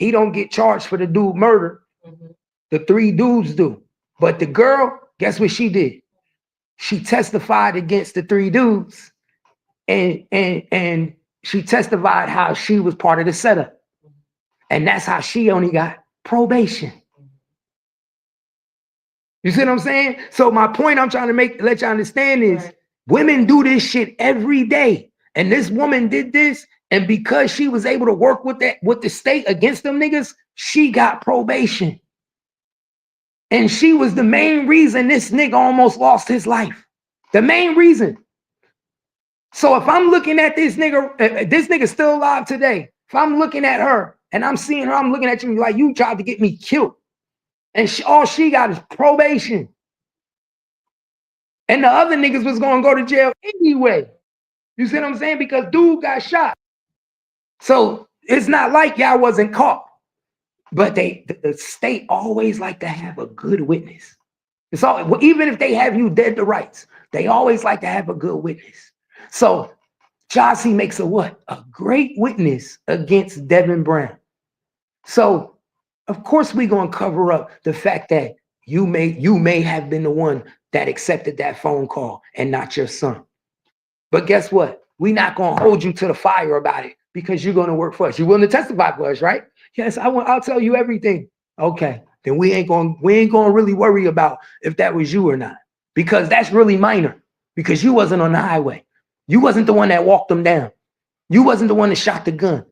he don't get charged for the dude murder. The 3 dudes do. But the girl, guess what she did? She testified against the 3 dudes, and she testified how she was part of the setup. And that's how she only got probation. You see what I'm saying? So my point I'm trying to let you understand is women do this shit every day. And this woman did this, and because she was able to work with the state against them niggas, she got probation. And she was the main reason this nigga almost lost his life. The main reason. So if I'm looking at this nigga's still alive today. If I'm looking at her and I'm seeing her, I'm looking at you like you tried to get me killed. And all she got is probation. And the other niggas was going to go to jail anyway. You see what I'm saying? Because dude got shot. So it's not like y'all wasn't caught. But the state always like to have a good witness. It's all, even if they have you dead to rights, they always like to have a good witness. So Jossie makes a what? A great witness against Devin Brown. So of course we're gonna cover up the fact that you may have been the one that accepted that phone call and not your son. But guess what? We're not gonna hold you to the fire about it because you're gonna work for us. You're willing to testify for us, right? Yes, I'll tell you everything. Okay, then we ain't gonna really worry about if that was you or not, because that's really minor. Because you wasn't on the highway. You wasn't the one that walked them down. You wasn't the one that shot the gun.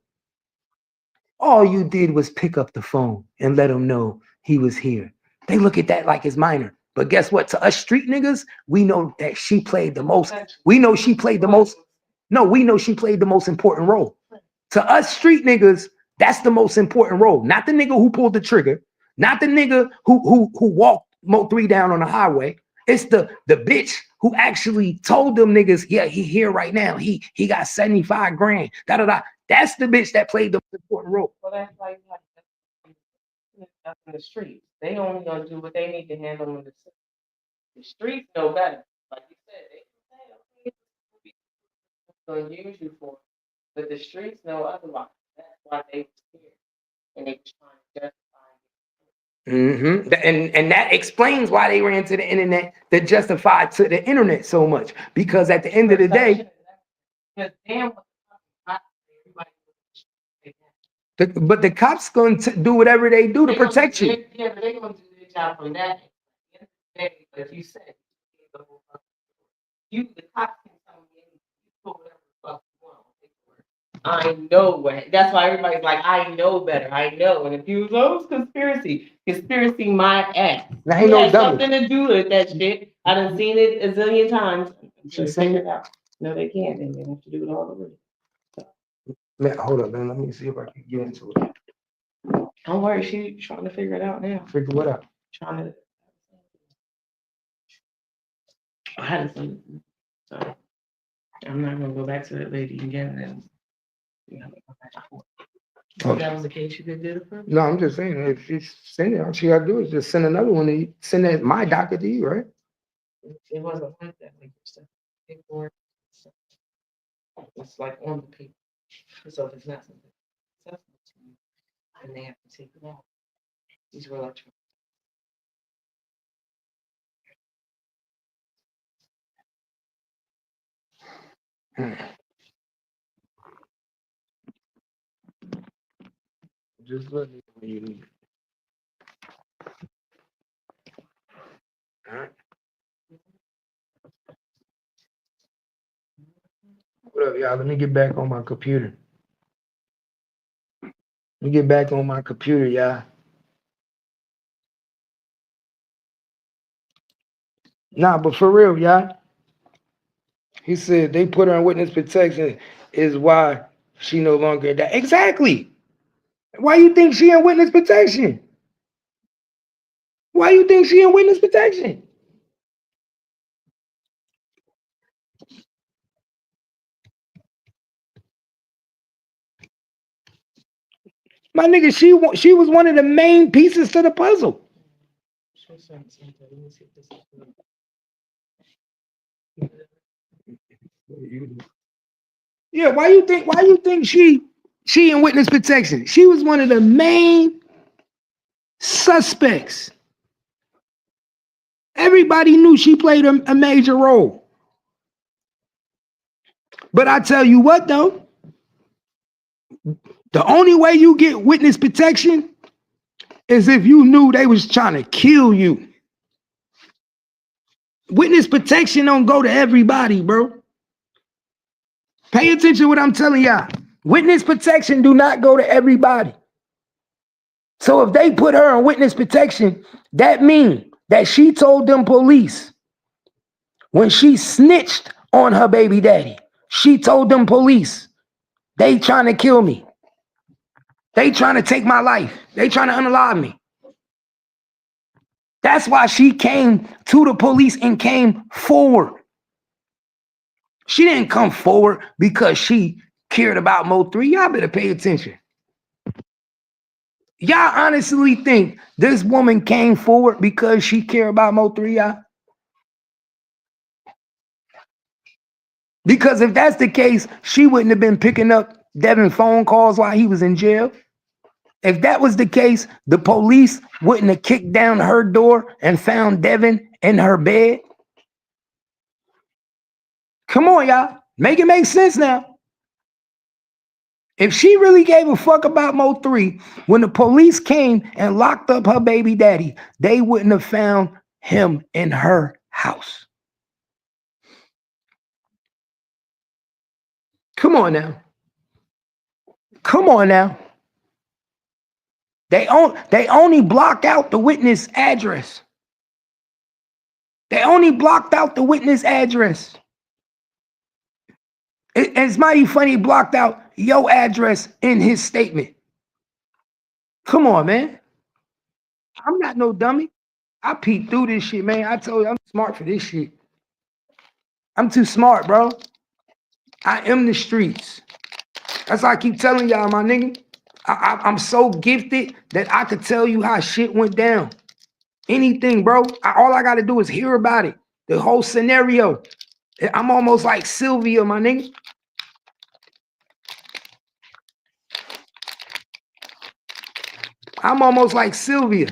All you did was pick up the phone and let them know he was here. They look at that like it's minor. But guess what? To us street niggas, we know that she played the most. We know she played the most. No, we know she played the most important role. To us street niggas, that's the most important role. Not the nigga who pulled the trigger. Not the nigga who walked MO3 down on the highway. It's the bitch who actually told them niggas, yeah, he here right now. He got 75 grand. Da da da. That's the bitch that played the important role. Well, that's like in the streets. They only gonna do what they need to handle in the streets. Know better. Like you said, they gonna use you for it. But the streets know otherwise. That's why they was here and they was trying to justify it. And that explains why they ran to the internet, that justified to the internet so much. Because at the end of the day, but the cops going to do whatever they do to protect you. Yeah, but they're going to do their job from that. But you said, the cops can tell me you do whatever the fuck you want. I know what. That's why everybody's like, I know better. I know. And if you was, oh, it's conspiracy my ass. Now, ain't no has double. Something to do with that shit. I done seen it a zillion times. Should figure it out. No, they can't. They have to do it all over. Man, hold up, man. Let me see if I can get into it. Don't worry, she's trying to figure it out now. Figure what out? Trying to. I had to. So I'm not gonna go back to that lady again. And if that was the case, you could do it for me? No, I'm just saying, if she's sending it, all she gotta do is just send another one to you, send that my docket to you, right? It wasn't like that. Like stuff. It's like on the paper. So if it's not something accessible to you, then they have to take it out. These were electronic. Just let me know when you need it. All right. What up, y'all? Let me get back on my computer. Y'all. Nah, but for real, y'all. He said they put her on witness protection is why she no longer that. Exactly. Why you think she in witness protection? Why you think she in witness protection? My nigga, she was one of the main pieces to the puzzle. Yeah, why you think she She in witness protection. She was one of the main suspects. Everybody knew she played a major role. But I tell you what, though, the only way you get witness protection is if you knew they was trying to kill you. Witness protection don't go to everybody, bro. Pay attention to what I'm telling y'all. Witness protection do not go to everybody. So if they put her on witness protection, that means that she told them police when she snitched on her baby daddy. She told them police, they trying to kill me. They trying to take my life. They trying to unalive me. That's why she came to the police and came forward. She didn't come forward because she cared about MO3. Y'all better pay attention. Y'all honestly think this woman came forward because she cared about MO3, y'all? Because if that's the case, she wouldn't have been picking up Devin phone calls while he was in jail. If that was the case, the police wouldn't have kicked down her door and found Devin in her bed. Come on, y'all. Make it make sense now. If she really gave a fuck about MO3, when the police came and locked up her baby daddy, they wouldn't have found him in her house. Come on now. Come on now. They only blocked out the witness address. They only blocked out the witness address. It's mighty funny, blocked out your address in his statement. Come on, man. I'm not no dummy. I peeped through this shit, man. I told you I'm smart for this shit. I'm too smart, bro. I am the streets. That's why I keep telling y'all, my nigga. I'm so gifted that I could tell you how shit went down. Anything, bro. All I got to do is hear about it. The whole scenario. I'm almost like Sylvia, my nigga. I'm almost like Sylvia.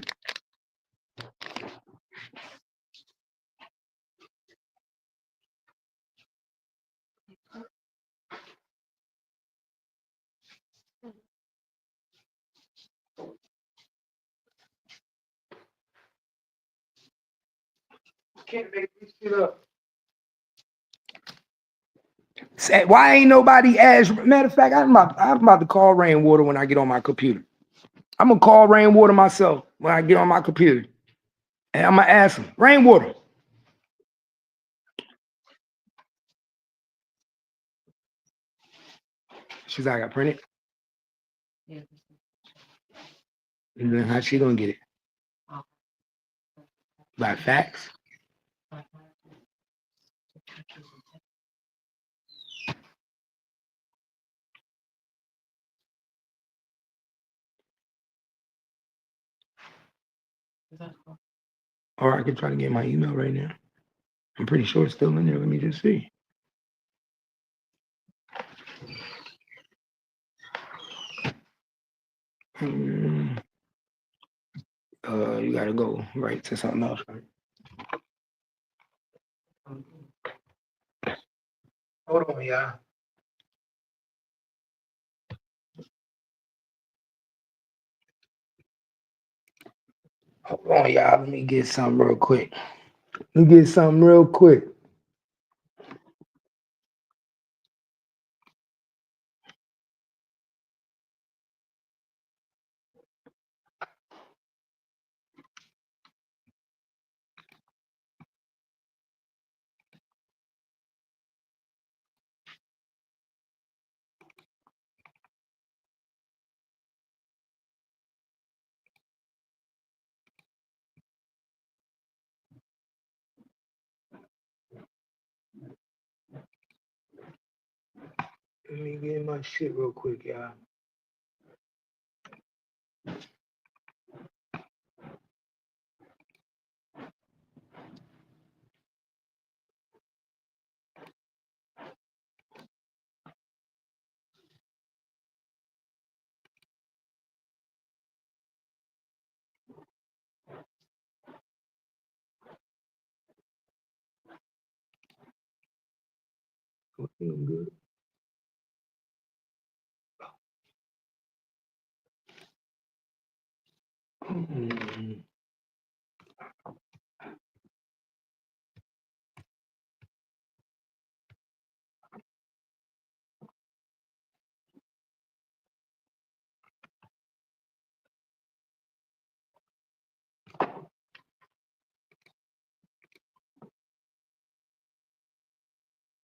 Can't make this shit up. Why ain't nobody asked? Matter of fact, I'm about to call Rainwater when I get on my computer. I'm gonna call Rainwater myself when I get on my computer. And I'm gonna ask him, Rainwater. She's like, I print it. Yeah. And then how she gonna get it? By fax? Or I could try to get my email right now. I'm pretty sure it's still in there. Let me just see. You gotta go right to something else, right? Hold on, y'all. Hold on, y'all. Let me get something real quick. Let me get my shit real quick, y'all. Feeling good. Mm.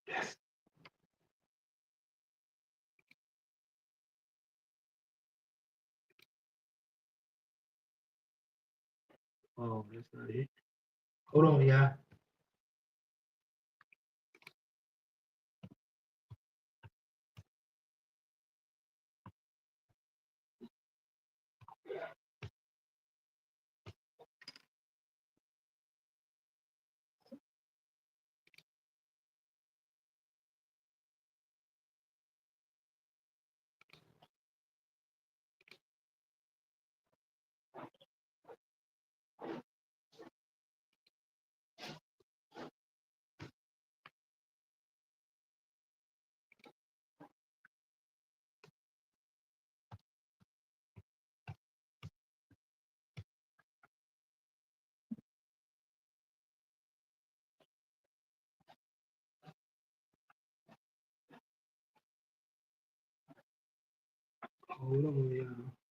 Yes. Oh, that's not it. Hold on, y'all. Hold on, y'all.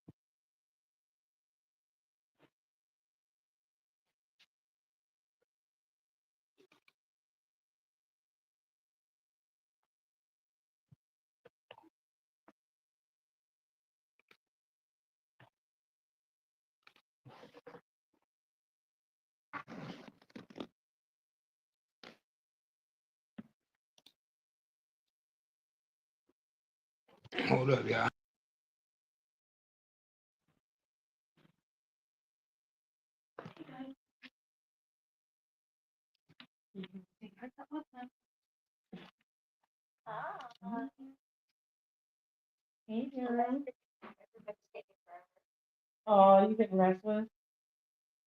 Hold up, y'all. Hey, Devin. Oh, you getting restless?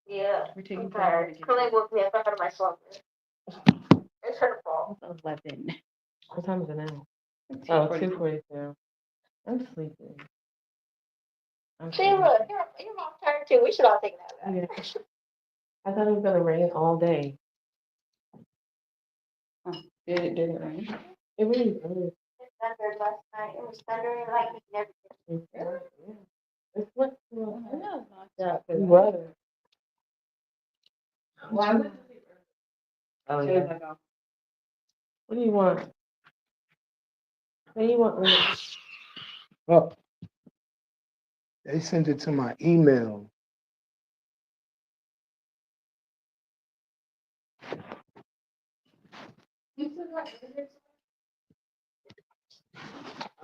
Yeah, We're taking I'm tired. Curly woke me up out of my slumber. It's her fault. 11. What time is it now? Oh, 2:42. I'm sleepy. See, look, your mom's tired too. We should all take that back. Yeah. I thought it was gonna rain all day. Did it rain? It really did. It thundered last night. It was thundering like everything. Yeah. It's what? Yeah, It was. Why would Oh, yeah. What do you want? What do you want? Lily? Oh, they sent it to my email.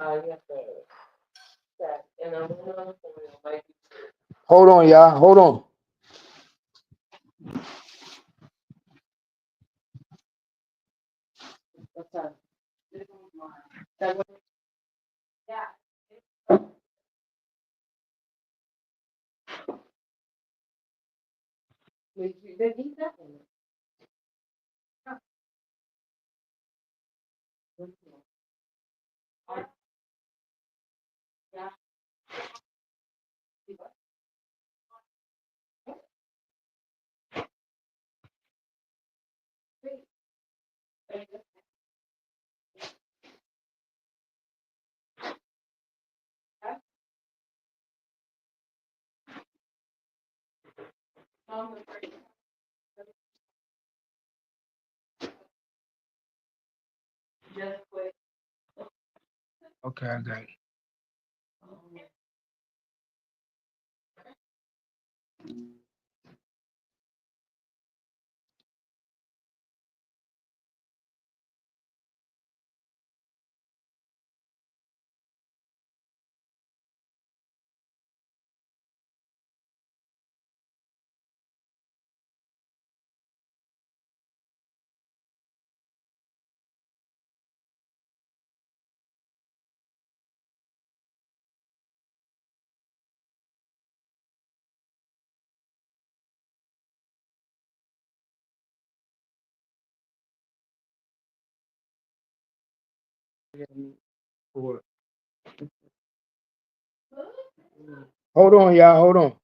You have to set in aluminum foil, like Hold on, y'all. Hold on. what's that? That one? Yeah. They need that one. Just quick. Okay, I got it. Hold on, y'all. Hold on.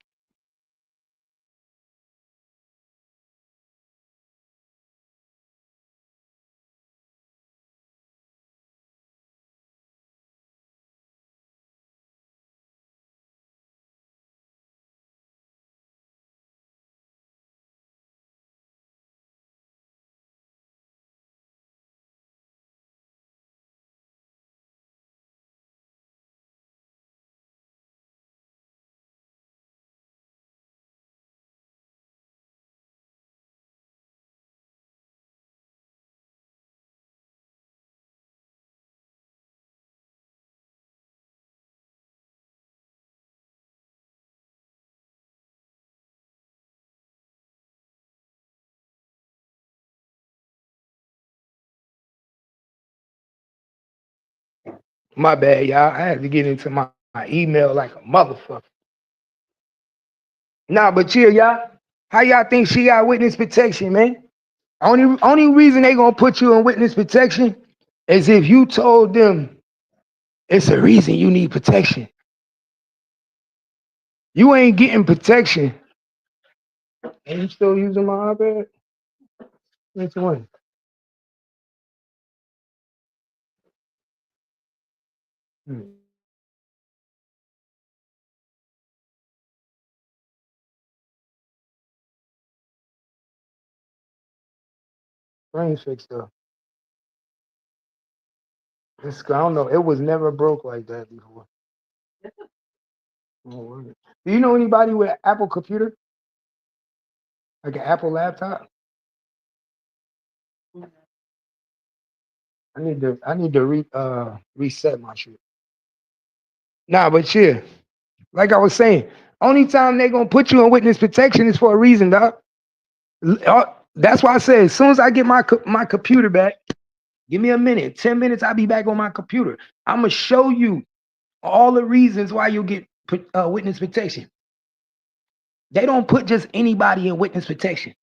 My bad, y'all. I had to get into my email like a motherfucker. Nah, but chill, y'all. How y'all think she got witness protection, man? Only reason they gonna put you in witness protection is if you told them it's a reason you need protection. You ain't getting protection. Are you still using my iPad? Which one? Brain fixed up. I don't know. It was never broke like that before. Do you know anybody with an Apple computer? Like an Apple laptop? I need to reset my shit. Nah, but yeah, like I was saying, only time they gonna put you in witness protection is for a reason, dog. That's why I said as soon as I get my computer back, give me a minute, 10 minutes, I'll be back on my computer. I'm gonna show you all the reasons why you get witness protection. They don't put just anybody in witness protection.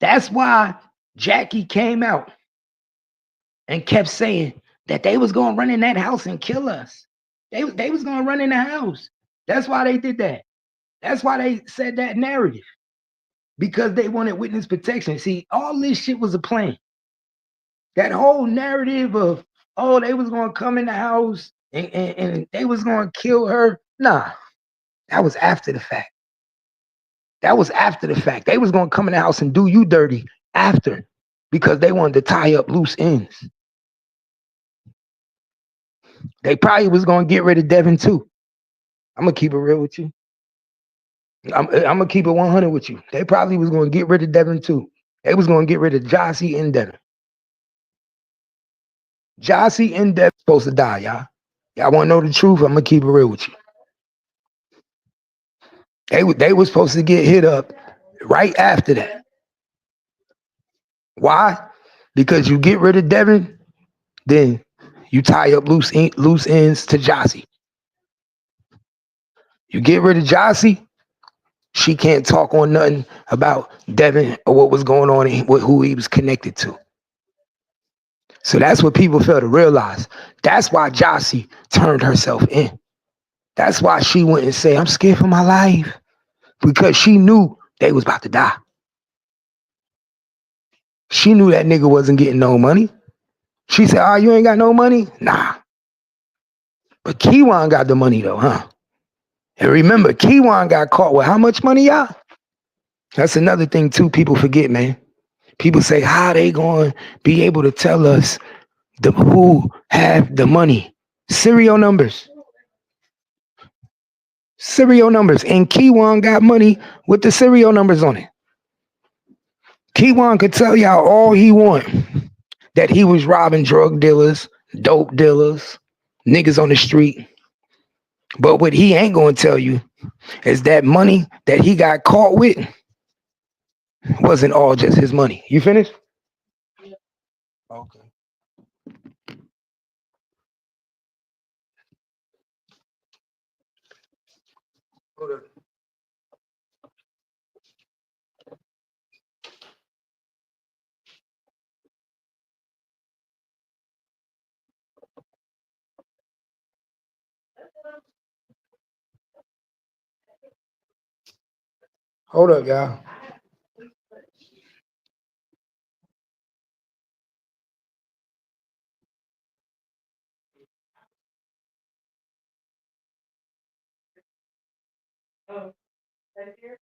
That's why Jackie came out and kept saying that they was gonna run in that house and kill us. They was gonna run in the house. That's why they did that. That's why they said that narrative. Because they wanted witness protection. See, all this shit was a plan. That whole narrative of, oh, they was gonna come in the house and they was gonna kill her. Nah, that was after the fact. That was after the fact. They was gonna come in the house and do you dirty after because they wanted to tie up loose ends. They probably was gonna get rid of Devin too. I'm gonna keep it real with you. I'm gonna keep it 100 with you. They probably was gonna get rid of Devin too. They was gonna get rid of Jossie and Devin. Jossie and Devin supposed to die, y'all. Y'all want to know the truth? I'm gonna keep it real with you. They were supposed to get hit up right after that. Why? Because you get rid of Devin, then you tie up loose ends to Jossie. You get rid of Jossie, she can't talk on nothing about Devin or what was going on and who he was connected to. So that's what people fail to realize. That's why Jossie turned herself in. That's why she went and said, I'm scared for my life. Because she knew they was about to die. She knew that nigga wasn't getting no money. She said, oh, you ain't got no money? Nah. But Kiwan got the money though, huh? And remember, Kiwan got caught with how much money, y'all? That's another thing too people forget, man. People say, how they going to be able to tell us who have the money? Serial numbers. Serial numbers. And Kiwan got money with the serial numbers on it. Kiwan could tell y'all all he want. That he was robbing drug dealers, dope dealers, niggas on the street. But what he ain't gonna tell you is that money that he got caught with wasn't all just his money. You finished? Okay. Hold on. Hold up, y'all. Oh, right here?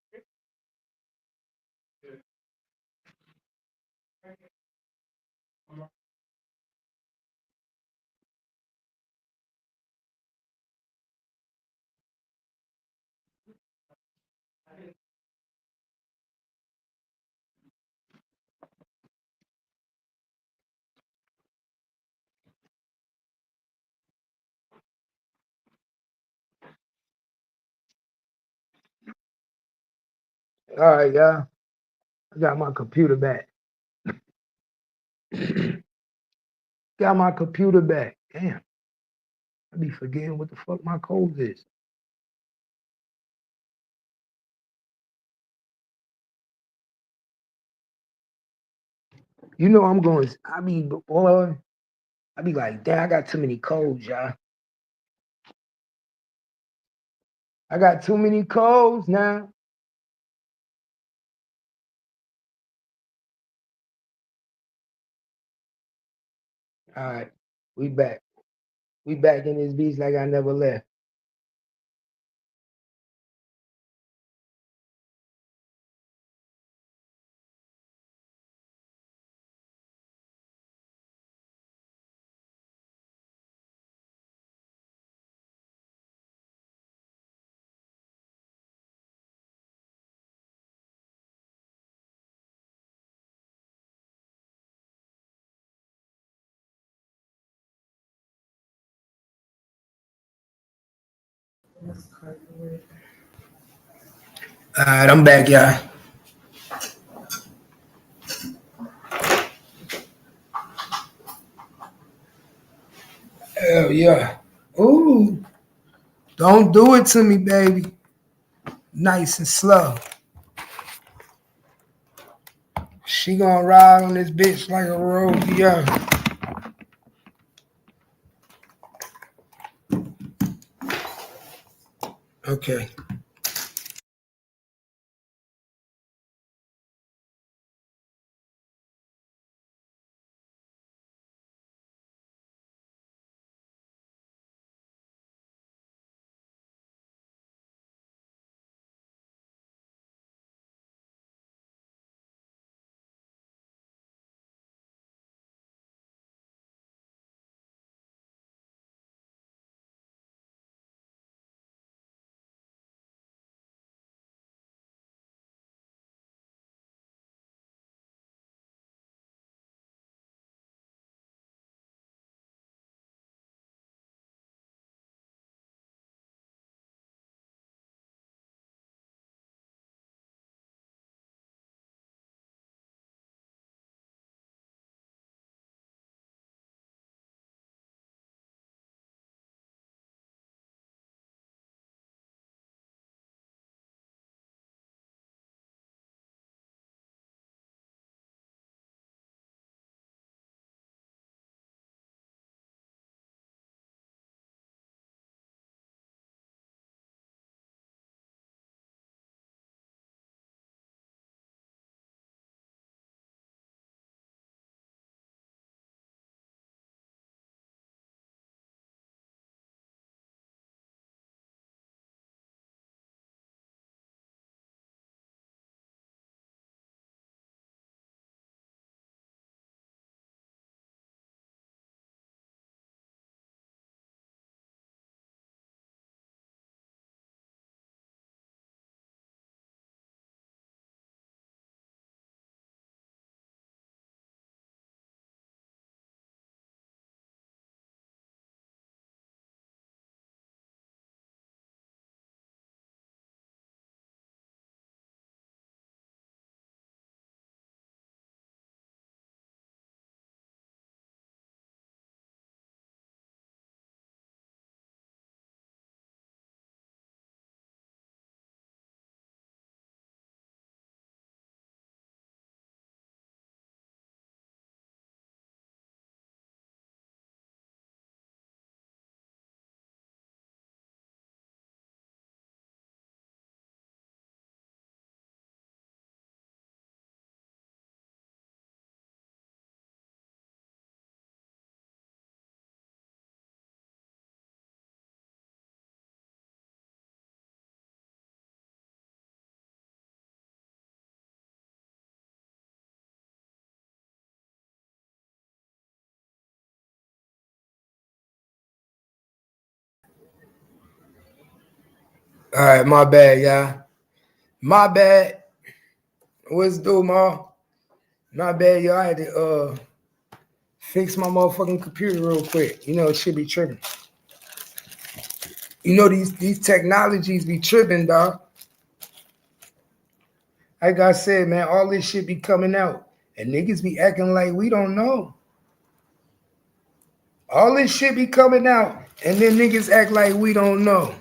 All right, y'all. I got my computer back. Got my computer back. Damn. I be forgetting what the fuck my code is. You know I'm going. I be like, damn, I got too many codes, y'all. I got too many codes now. All right, we back. We back in this beach like I never left. All right, I'm back, y'all. Hell yeah. Ooh, don't do it to me, baby. Nice and slow. She gonna ride on this bitch like a rodeo. Okay. All right, my bad, y'all. My bad. What's do, ma? My bad, y'all. I had to fix my motherfucking computer real quick. You know, it should be tripping. You know, these technologies be tripping, dog. Like I said, man, all this shit be coming out. And niggas be acting like we don't know. All this shit be coming out. And then niggas act like we don't know.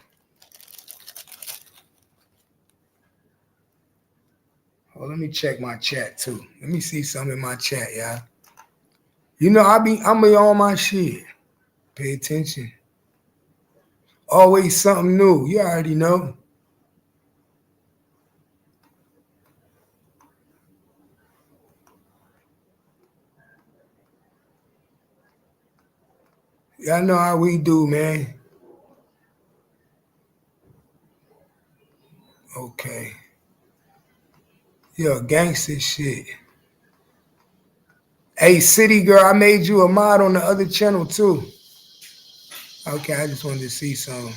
Oh, let me check my chat too. Let me see something in my chat, y'all. You know, I'm be on my shit. Pay attention. Always something new. You already know. Y'all know how we do, man. Okay. Yo, gangster shit. Hey, City Girl, I made you a mod on the other channel too. Okay, I just wanted to see something.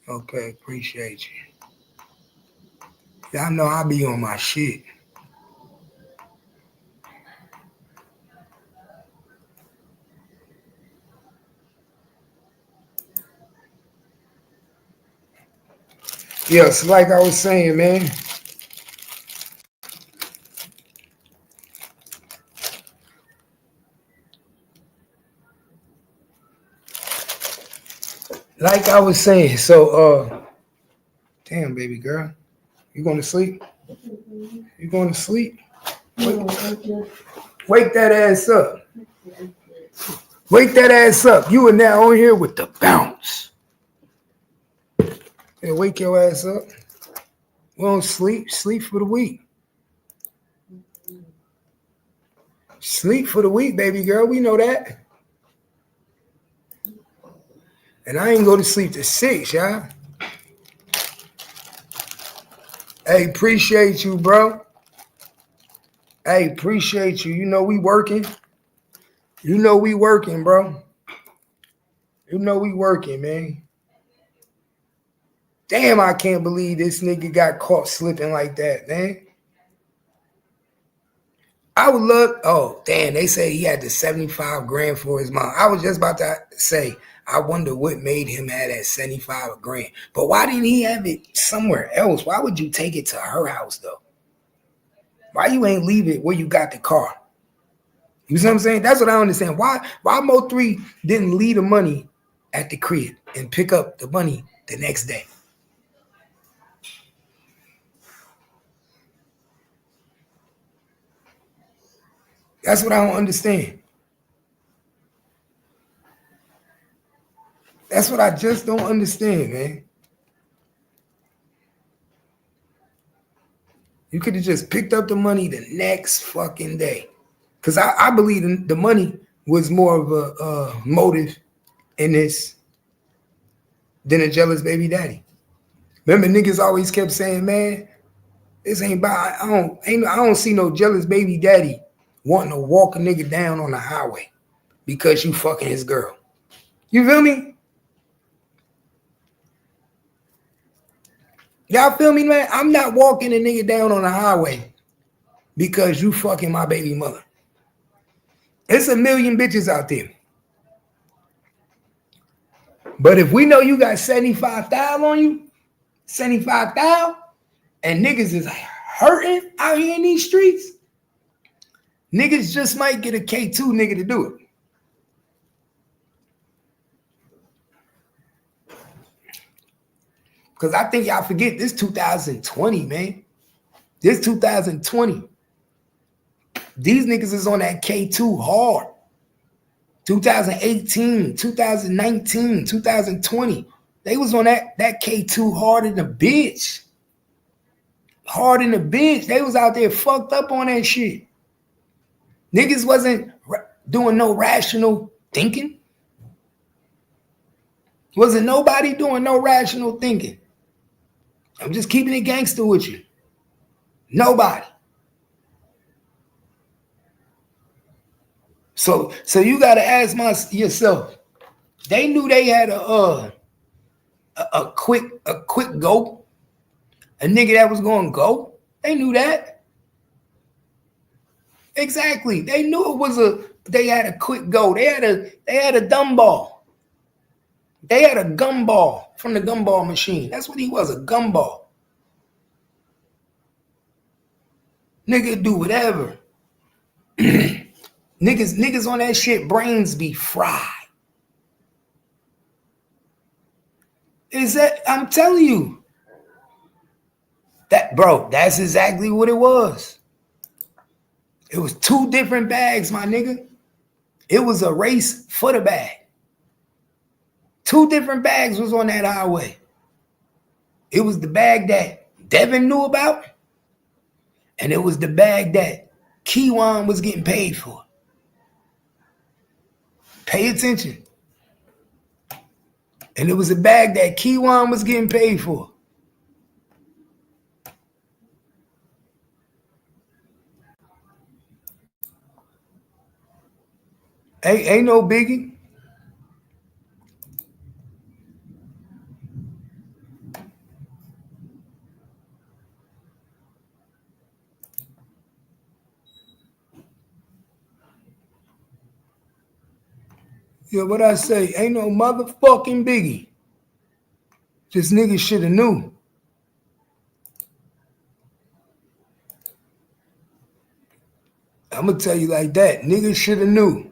Okay, appreciate you. Y'all know I be on my shit. Yes, like I was saying, man. Like I was saying, so damn baby girl. You going to sleep? You going to sleep? Wake that ass up. Wake that ass up. You are now on here with the bounce. Yeah, wake your ass up. We don't sleep. Sleep for the week. Sleep for the week, baby girl. We know that. And I ain't go to sleep till 6, y'all. Hey, appreciate you, bro. Hey, appreciate you. You know we working. You know we working, bro. You know we working, man. Damn, I can't believe this nigga got caught slipping like that, man. I would love, oh, damn, they say he had the 75 grand for his mom. I was just about to say, I wonder what made him have that 75 grand. But why didn't he have it somewhere else? Why would you take it to her house, though? Why you ain't leave it where you got the car? You see what I'm saying? That's what I understand. Why MO3 didn't leave the money at the crib and pick up the money the next day? That's what I don't understand. That's what I just don't understand, man. You could have just picked up the money the next fucking day. Because I believe the money was more of a motive in this than a jealous baby daddy. Remember, niggas always kept saying, man, this ain't about, I don't see no jealous baby daddy wanting to walk a nigga down on the highway because you fucking his girl. You feel me? Y'all feel me, man? I'm not walking a nigga down on the highway because you fucking my baby mother. It's a million bitches out there. But if we know you got 75,000 on you, 75,000, and niggas is hurting out here in these streets, niggas just might get a K2 nigga to do it. Because I think y'all forget this 2020, man. This 2020. These niggas is on that K2 hard. 2018, 2019, 2020. They was on that K2 hard in the bitch. Hard in the bitch. They was out there fucked up on that shit. Niggas wasn't doing no rational thinking. Wasn't nobody doing no rational thinking. I'm just keeping it gangster with you. Nobody. So you gotta ask yourself. They knew they had a a quick go. A nigga that was going to go. They knew that. Exactly. They knew it was they had a quick go. They had a dumb ball. They had a gumball from the gumball machine. That's what he was, a gumball. Nigga do whatever. Niggas on that shit, brains be fried. Is that, I'm telling you. That, bro, that's exactly what it was. It was two different bags, my nigga. It was a race for the bag. Two different bags was on that highway. It was the bag that Devin knew about, and it was the bag that Keywan was getting paid for. Pay attention. And it was a bag that Keywan was getting paid for. Ain't no biggie. Yeah, what I say, ain't no motherfucking biggie. Just niggas should have knew. I'm gonna tell you like that. Niggas should have knew.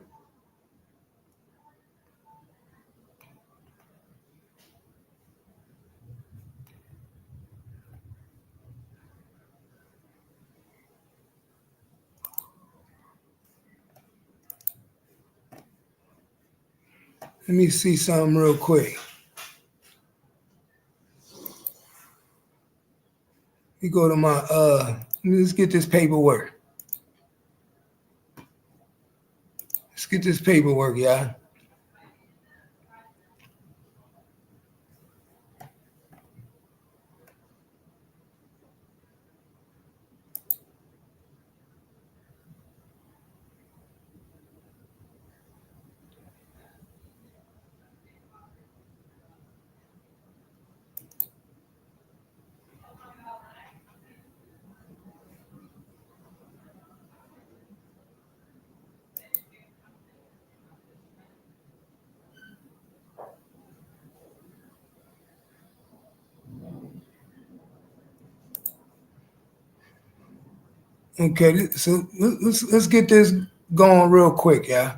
Let me see something real quick. Let me go to my let's get this paperwork. Let's get this paperwork, y'all. Okay, so let's get this going real quick, y'all.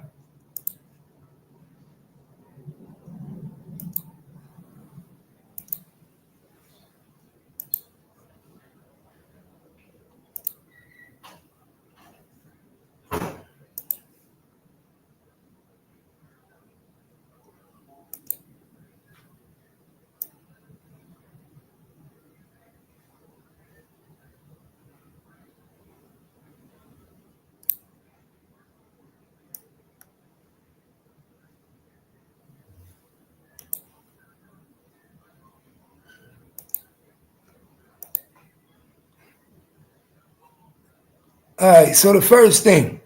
All right, so the first thing,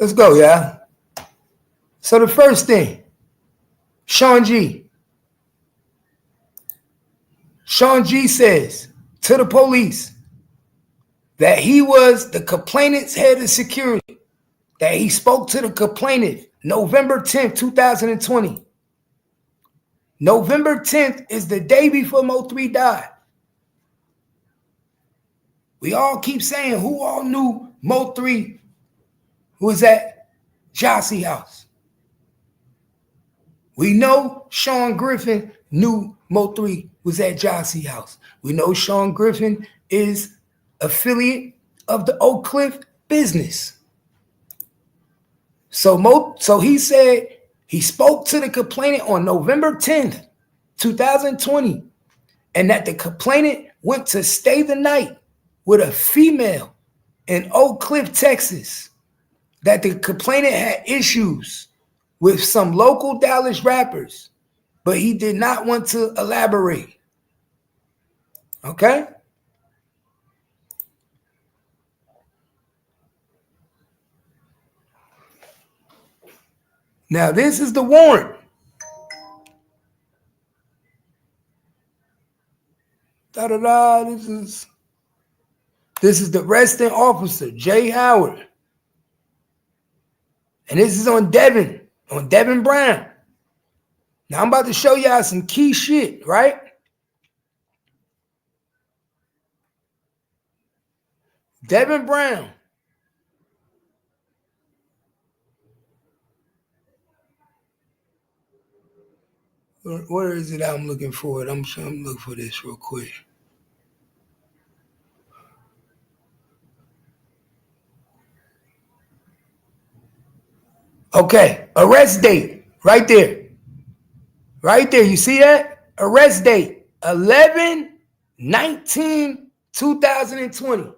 let's go, y'all. So the first thing, Sean G. Sean G says to the police that he was the complainant's head of security, that he spoke to the complainant November 10th, 2020. November 10th is the day before MO3 died. We all keep saying who all knew MO3 was at Jossie house. We know Sean Griffin knew MO3 was at Jossie house. We know Sean Griffin is affiliate of the Oak Cliff business. So he said he spoke to the complainant on November 10th, 2020, and that the complainant went to stay the night with a female in Oak Cliff, Texas, that the complainant had issues with some local Dallas rappers, but he did not want to elaborate. Okay? Now, this is the warrant. Da-da-da. This is the arresting officer, Jay Howard. And this is on Devin Brown. Now I'm about to show y'all some key shit, right? Devin Brown. Where is it I'm looking for it? I'm trying to look for this real quick. Okay, arrest date, right there. Right there, you see that? Arrest date, 11/19/2020.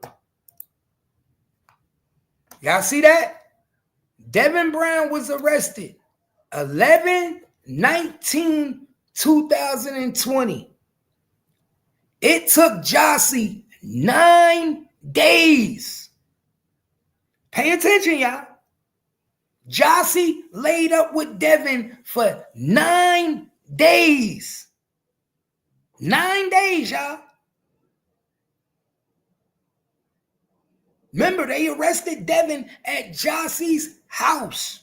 Y'all see that? Devin Brown was arrested 11/19/2020. It took Joyce 9 days. Pay attention, y'all. Joyce laid up with Devin for 9 days. 9 days, y'all. Remember, they arrested Devin at Joyce's house.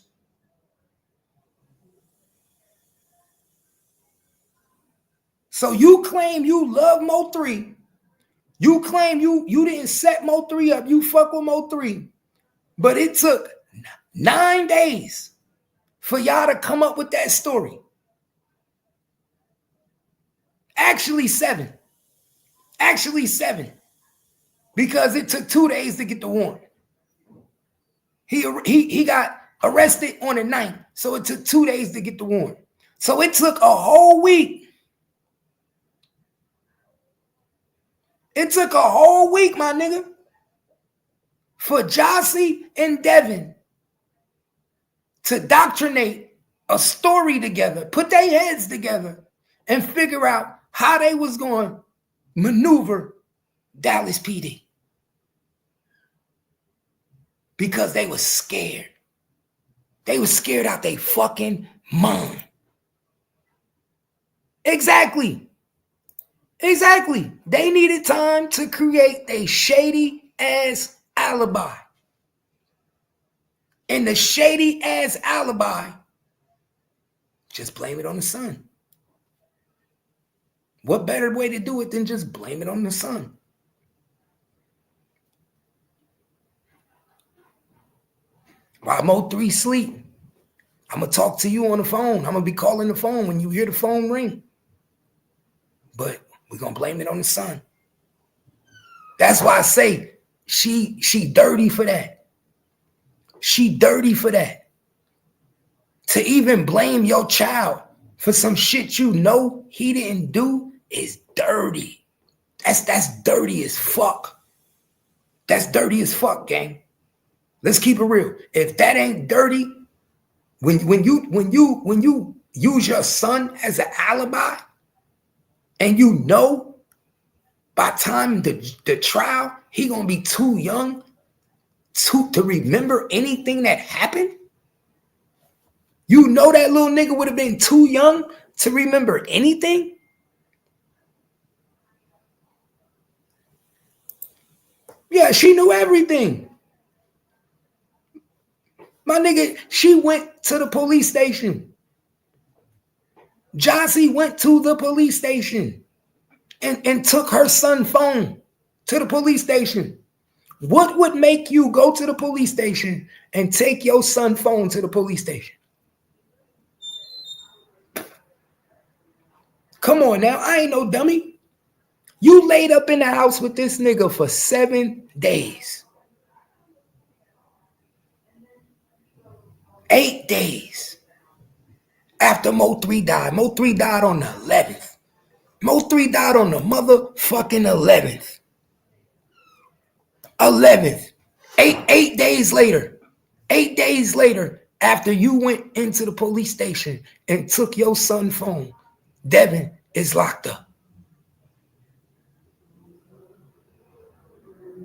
So you claim you love MO3. You claim you didn't set MO3 up. You fuck with MO3. But it took 9 days for y'all to come up with that story. Actually 7. Because it took 2 days to get the warrant. He got arrested on the 9th. So it took 2 days to get the warrant. So it took a whole week. It took a whole week, my nigga, for Joyce and Devin to doctrinate a story together, put their heads together, and figure out how they was going to maneuver Dallas PD. Because they were scared. They were scared out their fucking mind. Exactly. They needed time to create a shady ass alibi. And the shady ass alibi, just blame it on the sun. What better way to do it than just blame it on the sun? While MO3 sleep, I'm going to talk to you on the phone. I'm going to be calling the phone when you hear the phone ring. But we're going to blame it on the sun. That's why I say she dirty for that. She dirty for that. To even blame your child for some shit you know he didn't do is dirty. That's dirty as fuck. That's dirty as fuck, gang. Let's keep it real. If that ain't dirty, when you use your son as an alibi, and you know by time the trial, he gonna be too young to remember anything that happened. You know that little nigga would have been too young to remember anything. Yeah, she knew everything. My nigga, she went to the police station. Joyce went to the police station and took her son's phone to the police station. What would make you go to the police station and take your son's phone to the police station? Come on now, I ain't no dummy. You laid up in the house with this nigga for 7 days. 8 days after Mo3 died. Mo3 died on the 11th. Mo3 died on the motherfucking 11th. 11th. Eight days later. 8 days later, after you went into the police station and took your son's phone, Devin is locked up.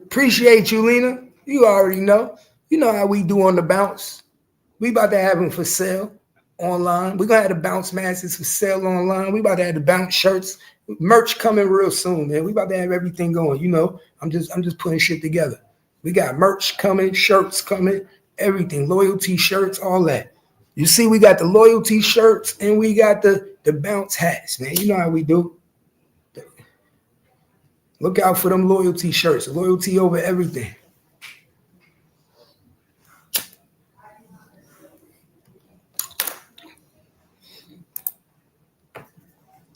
Appreciate you, Lena. You already know. You know how we do on the bounce. We about to have him for sale. online. We're gonna have the bounce masses for sale online. We about to have the bounce shirts, merch coming real soon, man. We about to have everything going. You know, I'm just putting shit together. We got merch coming, shirts coming, everything, loyalty shirts, all that. You see, we got the loyalty shirts and we got the bounce hats, man. You know how we do. Look out for them loyalty shirts. Loyalty over everything.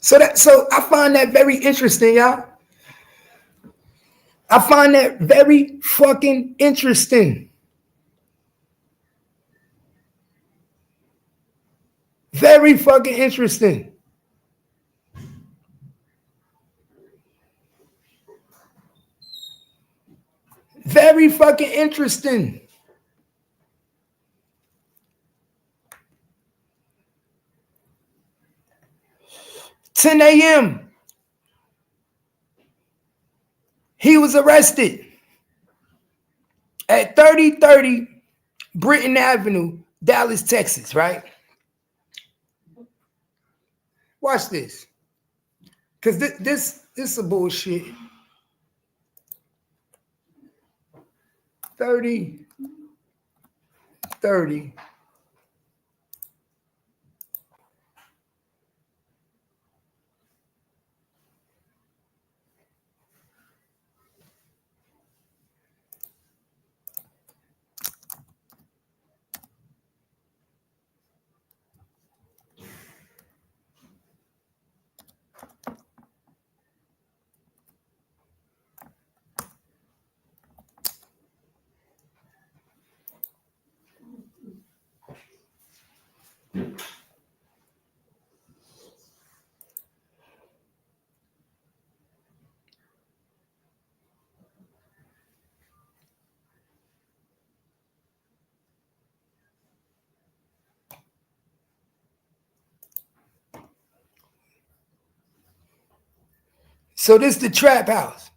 So I find that very interesting, y'all. I find that very fucking interesting. Very fucking interesting. Very fucking interesting. $10 a.m. He was arrested at 3030 Britton Avenue, Dallas, Texas, right? Watch this. Because this is a bullshit. 3030. So this the trap house.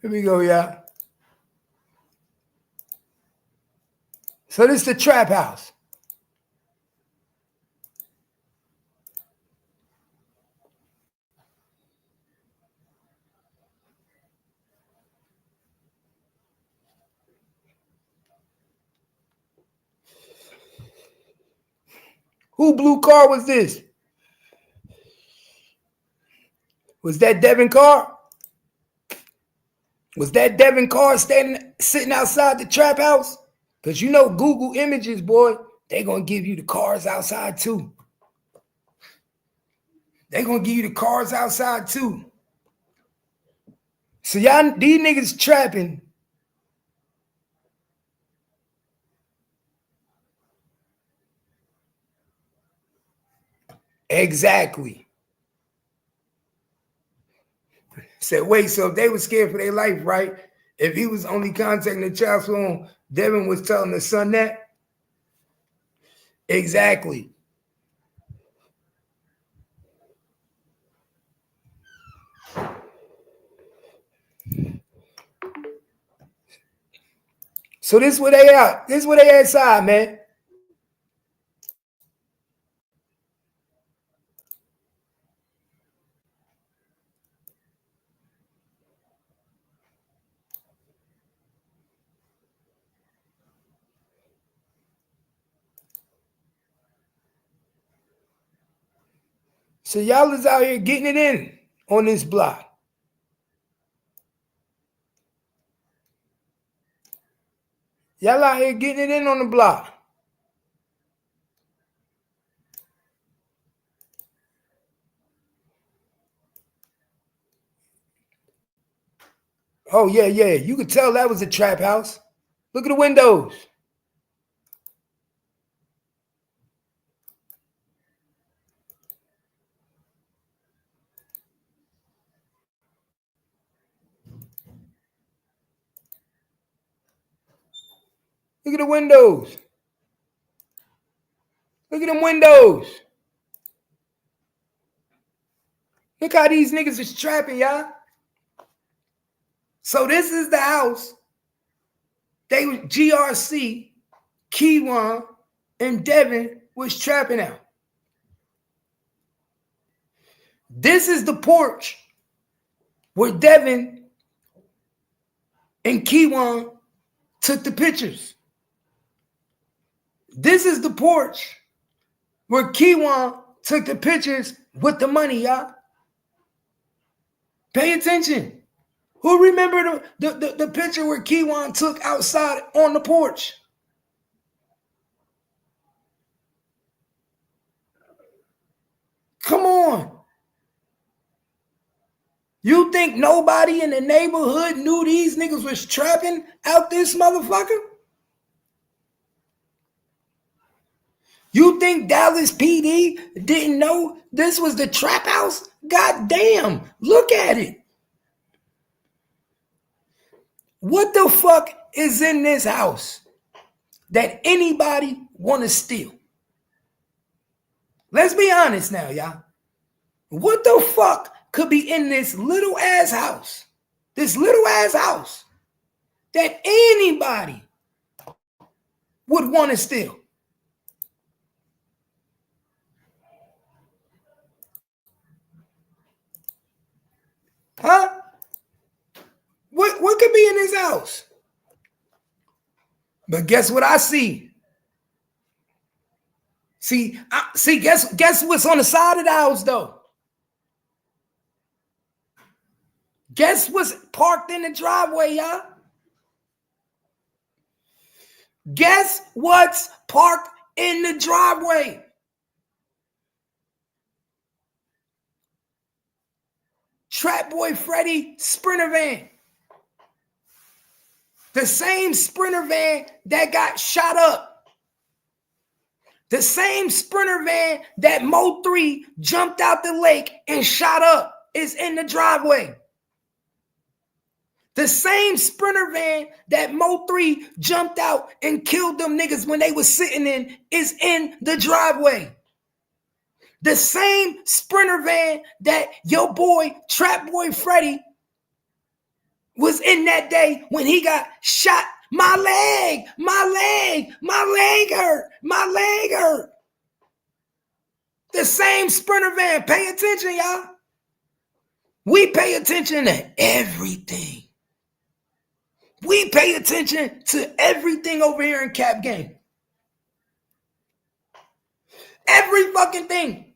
Here we go, y'all. So this the trap house. Who blue car was this? Was that Devin car? Was that Devin car sitting outside the trap house? Because you know Google Images, boy, they going to give you the cars outside too. They going to give you the cars outside too. So y'all, these niggas trapping. Exactly. Said, wait, so if they were scared for their life, right? If he was only contacting the child phone, Devin was telling the son that? Exactly. So this is where they at. This is where they outside, man. So y'all is out here getting it in on this block. Y'all out here getting it in on the block. Oh, yeah, yeah. You could tell that was a trap house. Look at the windows. Look at the windows. Look at them windows. Look how these niggas is trapping, y'all. So this is the house they GRC, Keywan, and Devin was trapping out. This is the porch where Devin and Keywan took the pictures. This is the porch where Keywan took the pictures with the money, y'all. Pay attention. Who remember the picture where Keywan took outside on the porch? Come on. You think nobody in the neighborhood knew these niggas was trapping out this motherfucker? You think Dallas PD didn't know this was the trap house? God damn, look at it. What the fuck is in this house that anybody want to steal? Let's be honest now, y'all. What the fuck could be in this little ass house? This little ass house that anybody would want to steal? Huh? What could be in this house? But guess what I see? Guess what's on the side of the house though? Guess what's parked in the driveway, y'all? Guess what's parked in the driveway? Trap Boy Freddy Sprinter van. The same Sprinter van that got shot up. The same Sprinter van that MO3 jumped out the lake and shot up is in the driveway. The same Sprinter van that MO3 jumped out and killed them niggas when they was sitting in is in the driveway. The same Sprinter van that your boy, Trap Boy Freddy, was in that day when he got shot. My leg hurt. The same Sprinter van. Pay attention, y'all. We pay attention to everything. We pay attention to everything over here in Cap Game. Every fucking thing.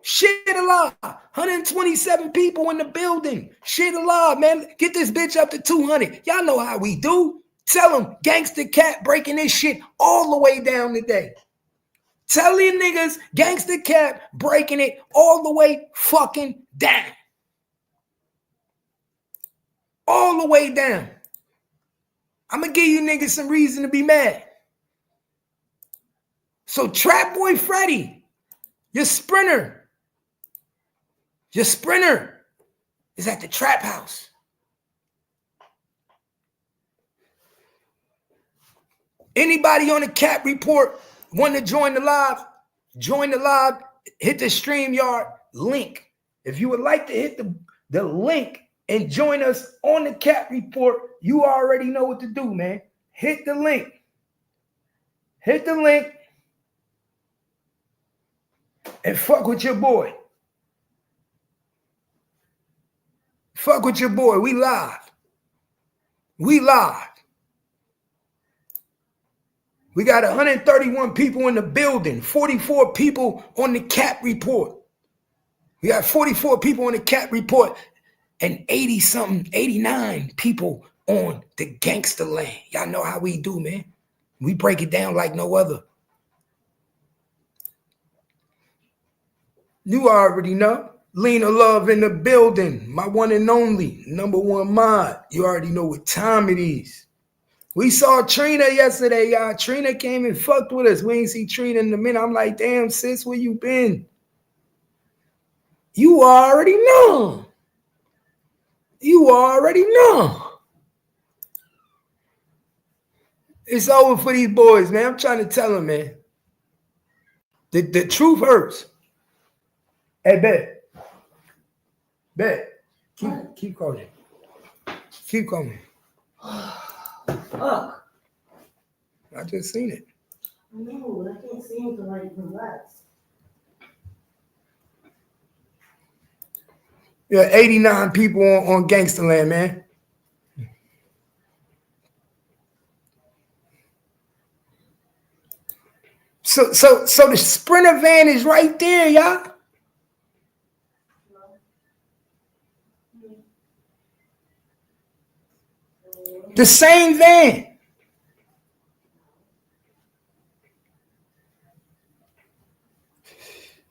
Shit alive. 127 people in the building. Shit alive, man. Get this bitch up to 200. Y'all know how we do. Tell them Gangsta Cat breaking this shit all the way down today. Tell you niggas Gangsta Cat breaking it all the way fucking down. All the way down. I'm going to give you niggas some reason to be mad. So Trap Boy Freddy, your Sprinter is at the trap house. Anybody on the Cap report want to join the live? Join the live, hit the StreamYard link. If you would like to hit the link and join us on the Cap report, you already know what to do, man. Hit the link. Hit the link and fuck with your boy. Fuck with your boy. We live. We live. We got 131 people in the building, 44 people on the Cap report. We got 44 people on the Cap report and 80-something, 89 people on the Gangsta Land. Y'all know how we do, man. We break it down like no other. You already know. Lena Love in the building. My one and only. #1 mod. You already know what time it is. We saw Trina yesterday, y'all. Trina came and fucked with us. We ain't see Trina in a minute. I'm like, damn, sis, where you been? You already know. You already know. It's over for these boys, man. I'm trying to tell them, man. The truth hurts. Hey, Bet. Keep calling. Keep calling. Fuck. I just seen it. No, I can't seem to like relax. Yeah, 89 people on Gangsterland, man. So the Sprinter van is right there, y'all. The same van.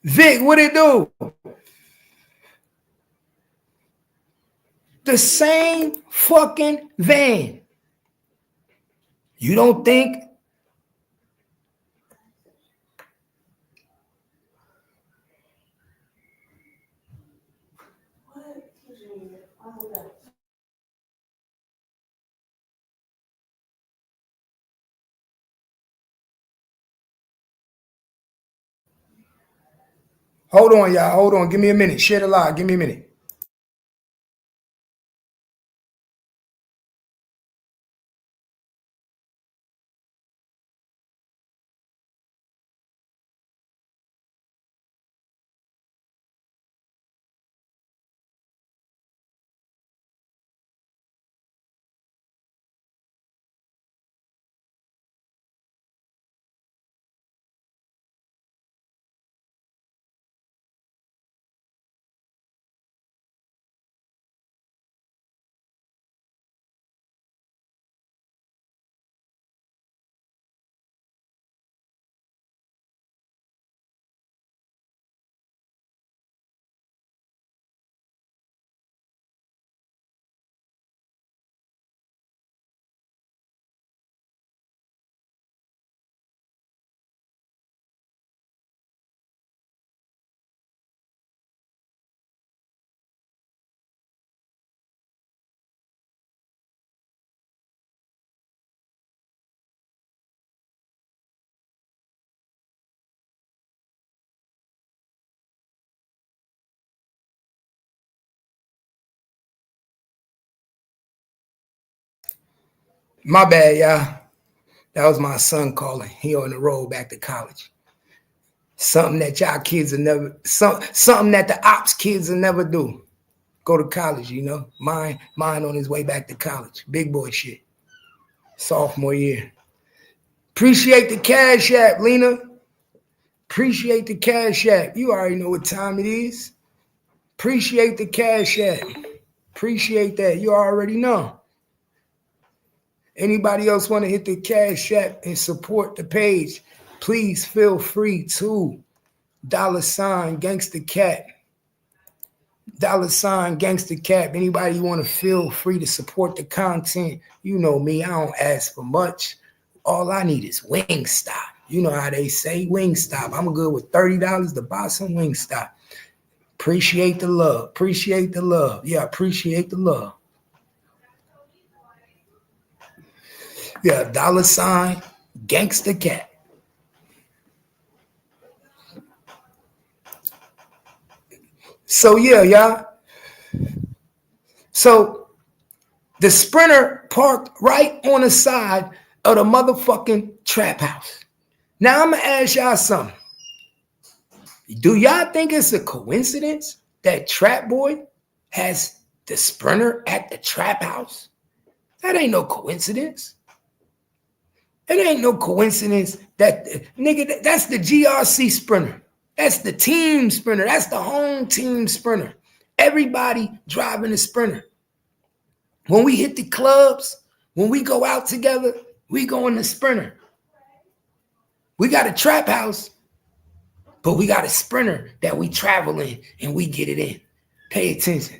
Vic, what it do? The same fucking van. You don't think? Hold on, y'all. Hold on. Give me a minute. Share the live. Give me a minute. My bad, y'all. That was my son calling. He on the road back to college. Something that y'all kids will never, something that the ops kids will never do. Go to college, you know. Mine on his way back to college. Big boy shit. Sophomore year. Appreciate the Cash App, Lena. Appreciate the Cash App. You already know what time it is. Appreciate the Cash App. Appreciate that. You already know. Anybody else want to hit the Cash App and support the page, please feel free to. $ Gangsta Cat. $ Gangsta Cat. Anybody want to feel free to support the content? You know me. I don't ask for much. All I need is Wingstop. You know how they say Wingstop. I'm good with $30 to buy some Wingstop. Appreciate the love. Appreciate the love. Yeah, appreciate the love. Yeah, $ Gangsta Cat. So yeah, y'all. So the Sprinter parked right on the side of the motherfucking trap house. Now I'm gonna ask y'all something. Do y'all think it's a coincidence that Trap Boy has the Sprinter at the trap house? That ain't no coincidence. It ain't no coincidence that, nigga, that's the GRC Sprinter. That's the team Sprinter. That's the home team Sprinter. Everybody driving a Sprinter. When we hit the clubs, when we go out together, we go in the Sprinter. We got a trap house, but we got a Sprinter that we travel in and we get it in. Pay attention.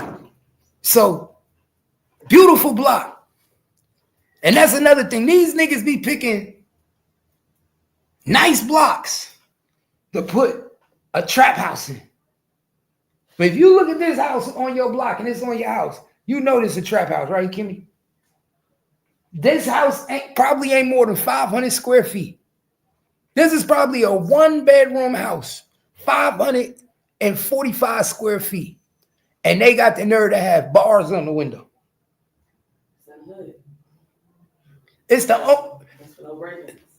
So, beautiful block. And that's another thing. These niggas be picking nice blocks to put a trap house in. But if you look at this house on your block and it's on your house, you know this is a trap house, right, Kimmy? This house probably ain't more than 500 square feet. This is probably a 1-bedroom house, 545 square feet. And they got the nerve to have bars on the window. It's the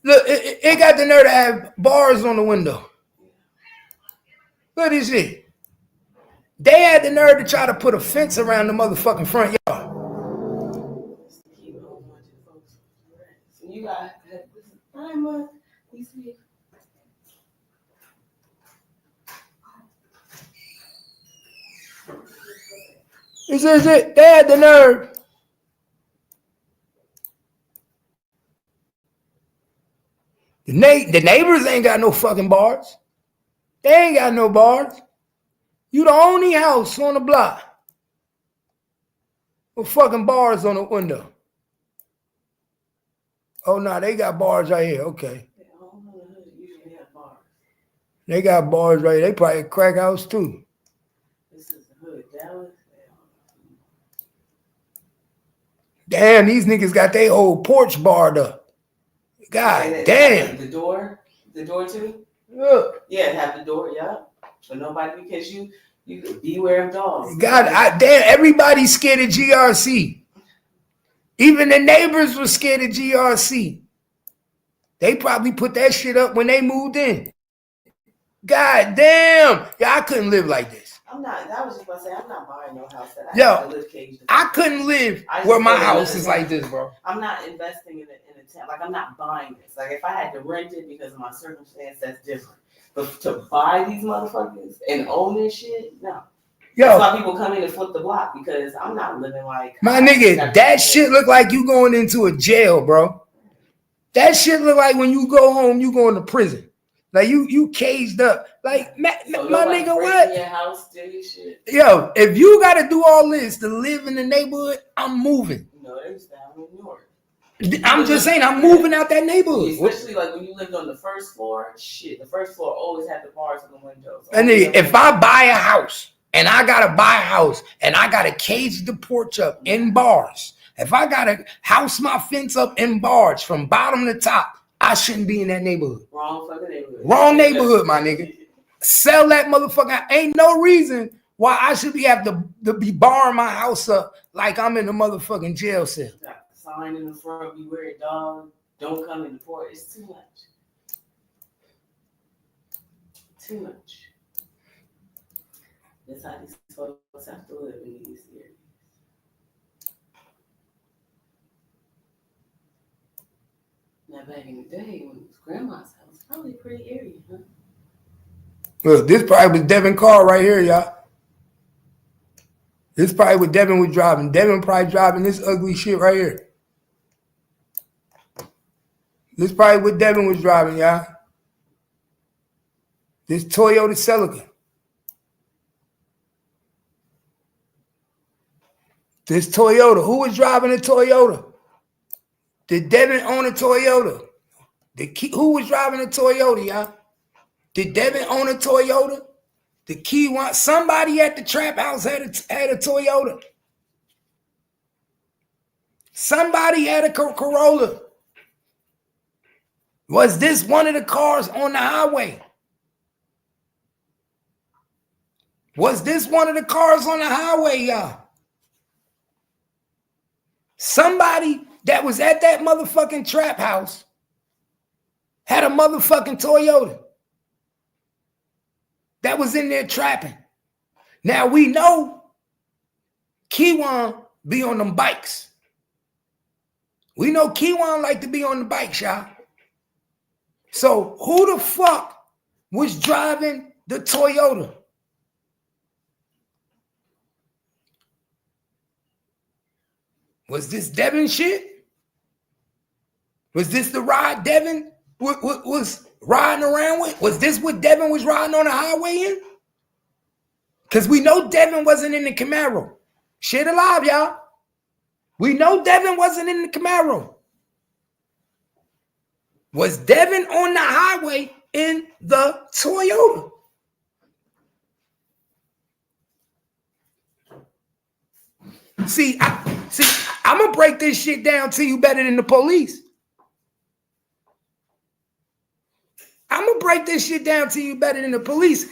Look, it got the nerve to have bars on the window. Look at this shit. They had the nerve to try to put a fence around the motherfucking front yard. So you got 9 months. This is it. They had the nerve. The neighbors ain't got no fucking bars. They ain't got no bars. You the only house on the block with fucking bars on the window. Oh, no, they got bars right here. Okay. They got bars right here. They probably a crack house, too. This is the hood, Dallas. Damn, these niggas got their whole porch barred up. God damn. The door too? Look. Yeah, have the door, yeah. So nobody, because you beware of dogs. God, damn, everybody's scared of GRC. Even the neighbors were scared of GRC. They probably put that shit up when they moved in. God damn. Yeah, I couldn't live like this. I was just about to say, I'm not buying no house that I Yo, have to live caged. I couldn't live where my house is like this, bro. I'm not investing in a tent. Like, I'm not buying this. Like, if I had to rent it because of my circumstance, that's different. But to buy these motherfuckers and own this shit, no. Yo, that's why people come in and flip the block, because I'm not living like... My nigga, that shit look like you going into a jail, bro. That shit look like when you go home, you going to prison. Like you caged up. Like my nigga, what? Your house, shit. Yo, if you gotta do all this to live in the neighborhood, I'm moving. No, it's down in New York. I'm just saying, I'm moving out that neighborhood. Especially like when you lived on the first floor. Shit, the first floor always had the bars in the windows. And if I buy a house and I gotta cage the porch up in bars, if I gotta house my fence up in bars from bottom to top, I shouldn't be in that neighborhood. Wrong fucking neighborhood. Wrong neighborhood, my nigga. Sell that motherfucker. Ain't no reason why I should have to be barring my house up like I'm in a motherfucking jail cell. Got the sign in the front, beware dog, don't come in the porch. It's too much. Too much. That's how these folks have to live in these areas. Now, back in the day, when it was grandma's house, probably a pretty area, huh? Look, this probably was Devin car right here, y'all. This probably what Devin was driving. Devin probably driving this ugly shit right here. This probably what Devin was driving, y'all. This Toyota Celica. This Toyota. Who was driving a Toyota? Did Devin own a Toyota? Who was driving a Toyota, y'all? Did Devin own a Toyota? The key one. Somebody at the trap house had a Toyota. Somebody had a Corolla. Was this one of the cars on the highway? Was this one of the cars on the highway, y'all? Somebody that was at that motherfucking trap house had a motherfucking Toyota that was in there trapping. Now we know Keywan be on them bikes. We know Keywan like to be on the bike shop. So who the fuck was driving the Toyota? Was this Devin shit? Was this the ride Devin was riding around with? Was this what Devin was riding on the highway in? Because we know Devin wasn't in the Camaro. Shit alive, y'all. We know Devin wasn't in the Camaro. Was Devin on the highway in the Toyota? See, I'm going to break this shit down to you better than the police. I'm going to break this shit down to you better than the police.